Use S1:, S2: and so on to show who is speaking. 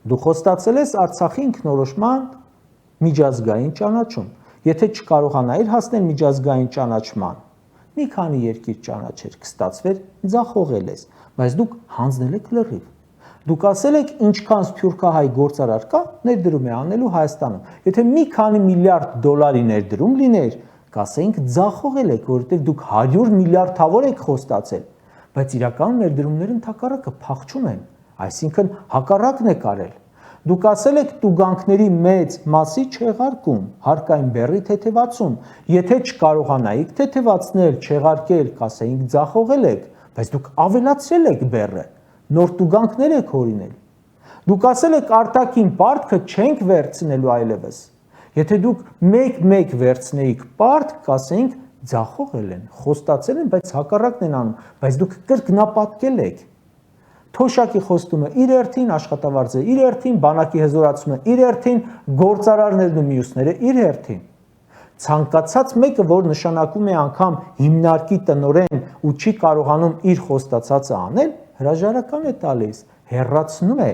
S1: Դու խոստացել ես Արցախի ինքնորոշման միջազգային ճանաչում։ Եթե չկարողանայիր հասնել միջազգային ճանաչման, մի քանի երկիր ճանաչեր, կստացվեր ձախողել ես, բայց դուք հանձնել եք լրիվ։ Դուք ասել եք ինչքան սփյուռքահայ գործարար կա, ներդրում է անելու Հայաստանում։ Եթե մի քանի միլիարդ դոլարի ներդրում լիներ, կասեինք ձախողել եք, որովհետև դուք 100 միլիարդավոր եք խոստացել, բայց իրականում ներդրումները ընդհակառակը փախչում են, այսինքն հակառակն եք արել։ Դուք ասել եք տուգանքների մեծ մասի չեղարկում, հարկային բեռի թեթևացում։ Եթե չկարողանայիք թեթևացնել, չեղարկել, կասեինք ձախողել եք, բայց դուք ավելացրել եք բեռը, նոր տուգանքներ եք հորինել։ Դուք ասել եք արտաքին պարտքը չենք վերցնելու այլևս։ Եթե դուք մեկ վերցնեիք պարտք, կասեինք ձախողել են, խոստացել են, բայց հակառակն են անում, բայց դուք կրկնապատկել եք։ Թոշակի խոստումը իր հերթին, աշխատավարձը իր հերթին, բանակի հզորացումը իր հերթին, գործարարներն ու մյուսները իր հերթին։ Ցանկացած մեկը, որ նշանակում է անգամ հիմնարկի տնօրեն ու չի կարողանում իր խոստացածը անել, հրաժարական է տալիս, հեռացնում է